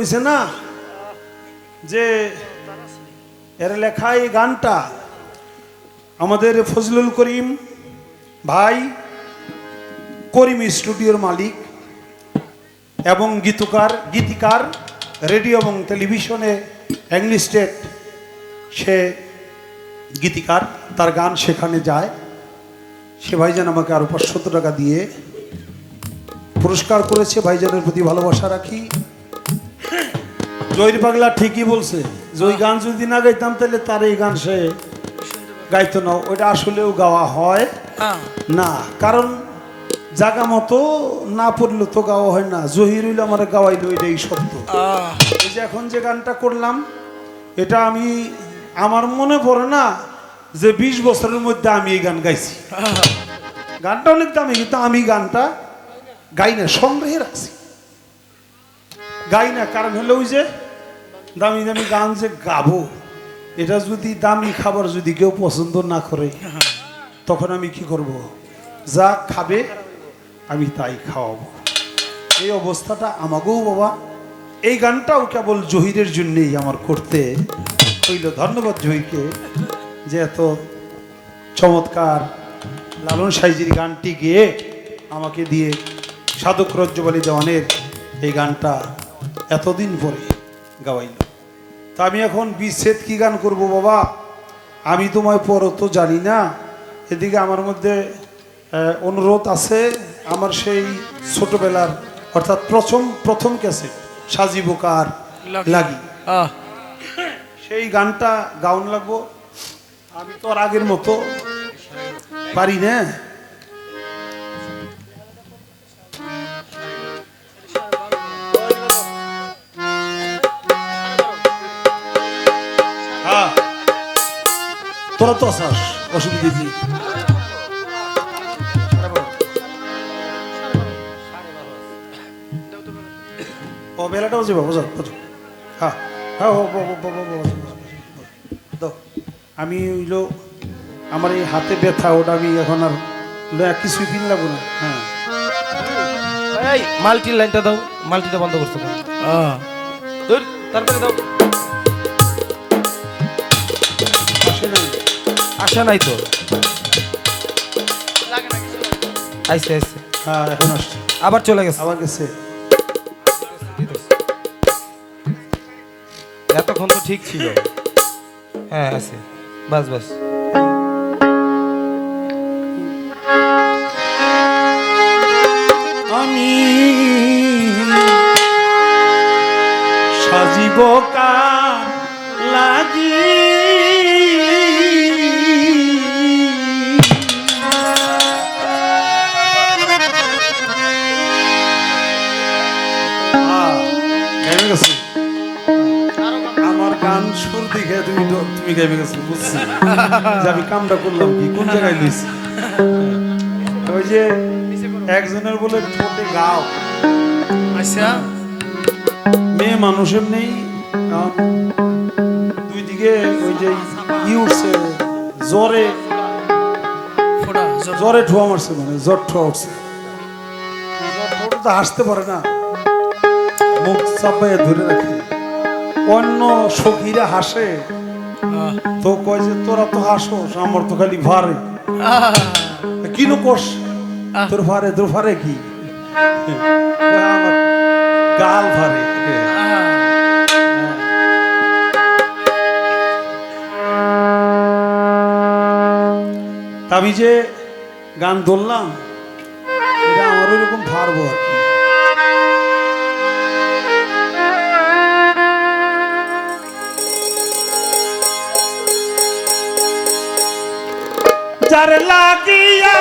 কইছে না যে এর লেখা এই গানটা আমাদের ফজলুল করিম ভাই করিম স্টুডিওর মালিক এবং গীতিকার রেডিও এবং টেলিভিশনে ইংলিস্টেড সে গীতিকার, তার গান সেখানে যায়। সে ভাইজান আমাকে আরো 500 টাকা দিয়ে পুরস্কার করেছে। ভাইজানের প্রতি ভালোবাসা রাখি। জয়ীর পাগলা ঠিকই বলছে যে ওই গান যদি না গাইতাম তাহলে তার এই গান সে গাইতো না। ওইটা আসলেও গাওয়া হয় না, কারণ জায়গা মতো না পড়লে তো গাওয়া হয় না। জহির হইলে আমার গাওয়াইলো, এটাই সত্য। এই যে এখন যে গানটা করলাম এটা আমি আমার মনে পড়ে না যে 20 বছরের মধ্যে আমি এই গান গাইছি। গানটা অনেক দামি, কিন্তু আমি গানটা গাই না, সংগ্রহে রাখছি, গাই না। কারণ হলো ওই যে দামি দামি গান যে গাবো, এটা যদি দামি খাবার যদি কেউ পছন্দ না করে তখন আমি কি করব? যা খাবে আমি তাই খাওয়াবো। এই অবস্থাটা আমাকেও বাবা, এই গানটাও কেবল জহিরের জন্যেই আমার করতে হইল। ধন্যবাদ জহিরকে যে এত চমৎকার লালন সাইজির গানটি গেয়ে আমাকে দিয়ে সাধক রজ্জবালী দেওয়ানের এই গানটা এতদিন পরে গাওয়াইল। তা আমি এখন বিচ্ছেদ কি গান করব বাবা, আমি তোমায় পড়ো তো জানি না। এদিকে আমার মধ্যে অনুরোধ আছে, আমার সেই ছোটবেলার অর্থাৎ প্রথম ক্যাসেট সাজিব কার লাগি, সেই গানটা গাউন লাগবো। আমি তো আর আগের মতো পারি না। তোরা তো আসাস, অসুবিধা নেই। ও বেলাটাও যাবো, বুঝো বুঝো। হ্যাঁ হ্যাঁ, আমি হইলো আমার এই হাতে ব্যথা, ওটা আমি এখন আর কিছুই কিন লাগবো না। হ্যাঁ, মাল্টির লাইনটা দাও, মাল্টিটা বন্ধ করতে পারো। তারপরে দাও। আসে নাই তো, আইসে আইসে। হ্যাঁ এখন আসছে, আবার চলে গেছে, আবার গেছে। এতক্ষণ তো ঠিক ছিল। হ্যাঁ আছে, বাস বাস। আমি সাজিব কার লাগি, আমার গান সুর দিকে তুমি গাইবে গেছো, বুঝছি যে আমি কামটা করলাম কি, কোন জায়গায় লইছি। ওই যে একজনের বলে ঠোঁটে গাও, আচ্ছা মেয়ে মানুষের নেই, দুই দিকে ওই যে উঠছে, জ্বরে ঠোয়া মারছে, মানে জ্বর ঠোয়া উঠছে। ঠোঁটে তো হাসতে পারে না, মুখ চাপাইয়া ধরে রাখে। অন্য সখীরা হাসে তো কয় যে তোরা তো হাসোস, আমার তো খালি ভারে। কি নোকস তোর ভারে কি, আমার গাল ভারে। আমি যে গান ধরলাম এটা আমার ওইরকম ভারবো আর কি। যার লাগিয়া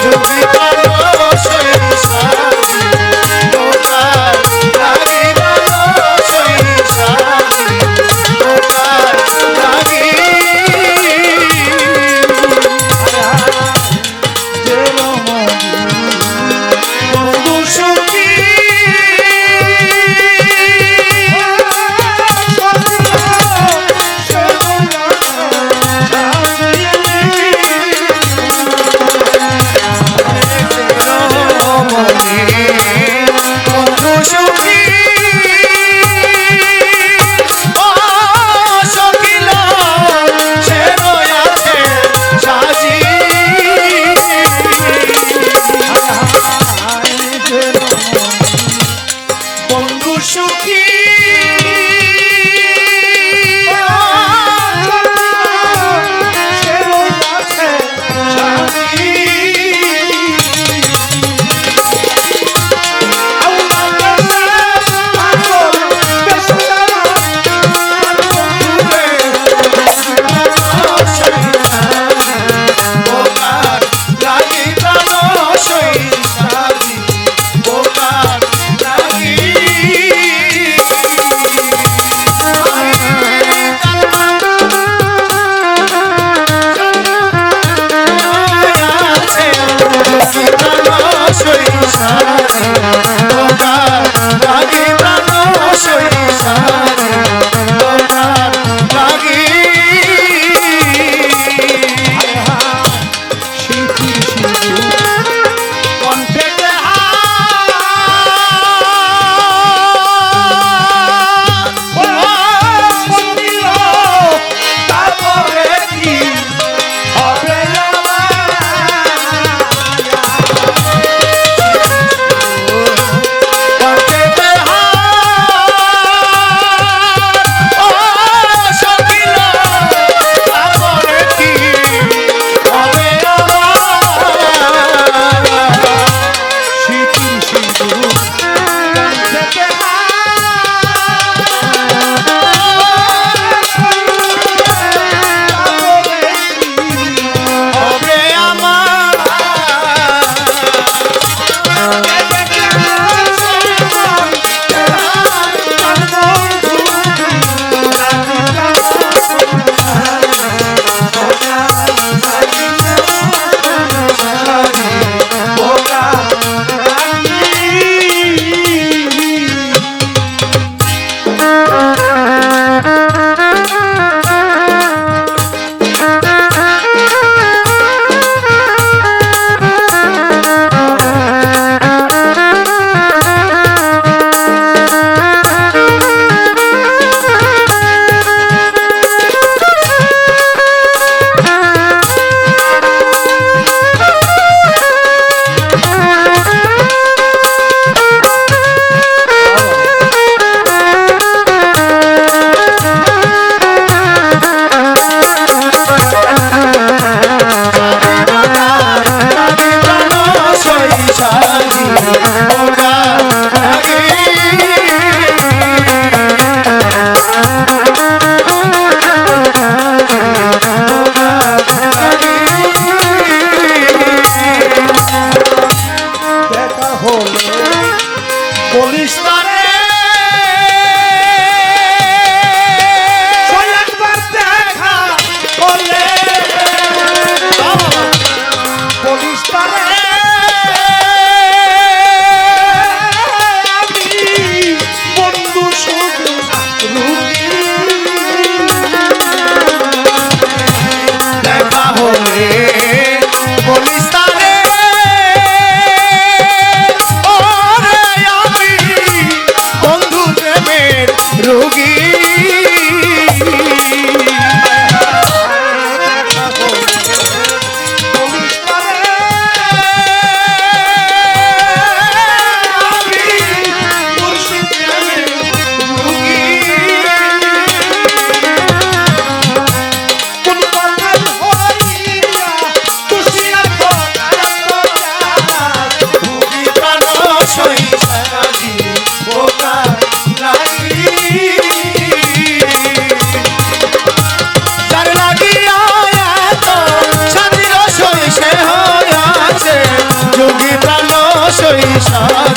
Jogi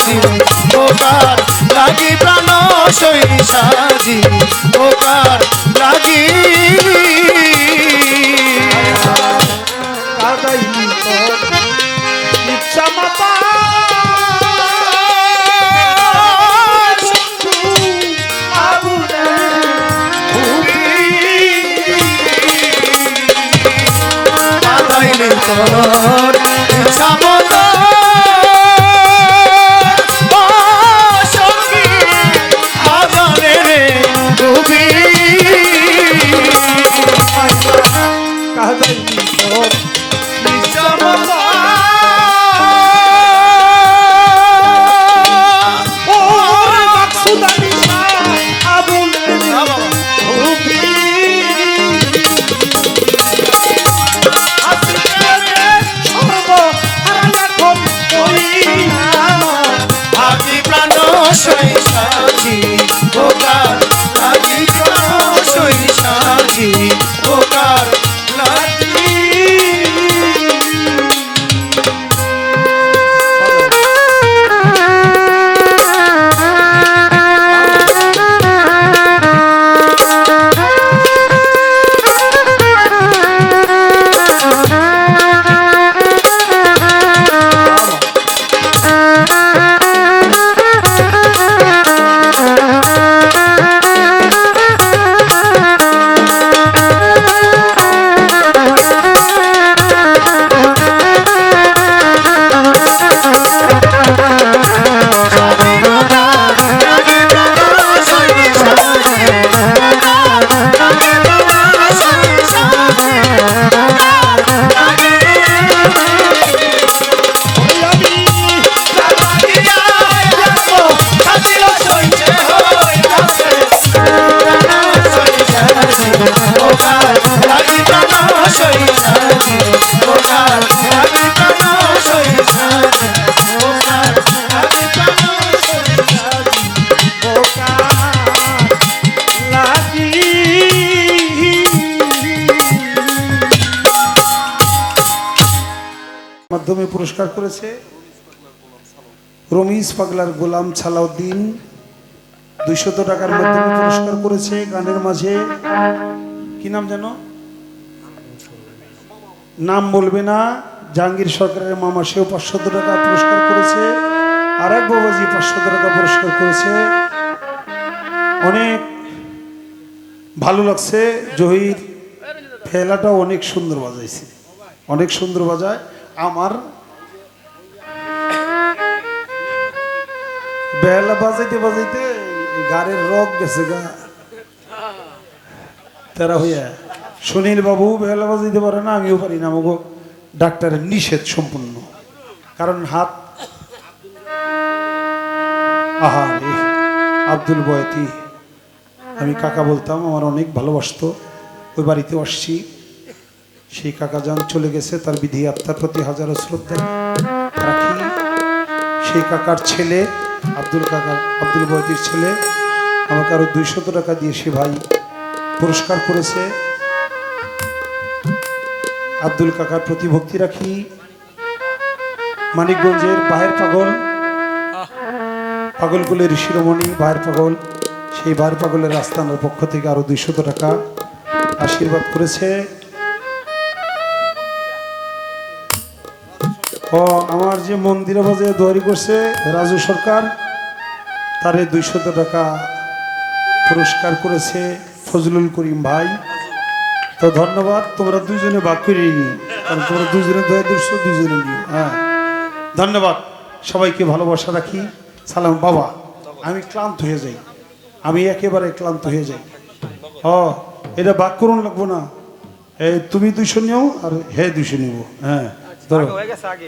সাজি ওকার লাগি প্রাণ সই সাজি ওকার লাগি কাদাইলি তোর ইচ্ছা মাতা কাদাইলি তোর ইচ্ছা মতো ও সখী আজানে রে ডুবি কাদাইলি তোর ইচ্ছা মতো ওরে মাকসুদানি আবুলে হুবি আজি প্রাণ সই সাজি ওকার আজি প্রাণ সই সাজি ওকার লাগি মাধ্যমে পুরস্কার করেছে রমিজ পাগলার গোলাম ছালাউদ্দিন 200 টাকার মাধ্যমে পুরস্কার করেছে। গানের মাঝে কি নাম যেন, নাম বলবে না, জাহাঙ্গীর সরকারের মামা, সেও 500 টাকা পুরস্কার করেছে। আর এক বাবাজি 500 টাকা পুরস্কার করেছে। অনেক ভালো লাগছে। জহির ফেলাটাও অনেক সুন্দর বাজাইছে, অনেক সুন্দর বাজায়। আমার বেলা বাজাইতে বাজাইতে গাড়ির রক গেছে গা তারা হইয়া। সুনীল বাবু বেলা বাজাইতে পারে না, আমিও পারি না, আমাকে ডাক্তারের নিষেধ সম্পূর্ণ। কারণ হাত আহারে আব্দুল বয়াতি, আমি কাকা বলতাম, আমার অনেক ভালোবাসতো। ওই বাড়িতে আসছি, সেই কাকা যান চলে গেছে, তার বিধি আত্মার প্রতি হাজারো শ্রদ্ধা রাখি। সেই কাকার ছেলে আব্দুল বয়াতির ছেলে আমাকে আরো 200 টাকা দিয়ে সে ভাই পুরস্কার করেছে। আব্দুল কাকার প্রতি ভক্তি রাখি। মানিকগঞ্জের বাহের পাগলকুলের শিরোমণি বাহের পাগল, সেই বাহের পাগলের আস্তানার পক্ষ থেকে আরো 200 টাকা আশীর্বাদ করেছে। ও আমার যে মন্দিরে বাজে দোয়ারি করছে রাজু সরকার, তারে 200 টাকা পুরস্কার করেছে ফজলুল করিম ভাই। তো ধন্যবাদ, তোমরা দুইজনে ভাগ করে নিও, কারণ তোমরা দুইজনে দয়া দিচ্ছ, দুইজনে নিও। হ্যাঁ, ধন্যবাদ, সবাইকে ভালোবাসা রাখি। সালাম। বাবা, আমি ক্লান্ত হয়ে যাই, আমি একেবারে ক্লান্ত হয়ে যাই। এটা ভাগ করুন লাগবো না, তুমি 200 নিও আর 200 নিব। হ্যাঁ ধরো,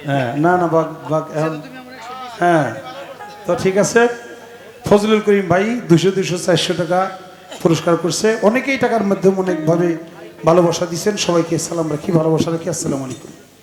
হ্যাঁ না না ভাগ ভাগ। হ্যাঁ তো ঠিক আছে। ফজলুল করিম ভাই 200, 400 টাকা পুরস্কার করছে। অনেকেই টাকার মাধ্যমে অনেকভাবে ভালোবাসা দিচ্ছেন। সবাইকে সালাম রাখি, ভালোবাসা রাখি। আসসালামু আলাইকুম।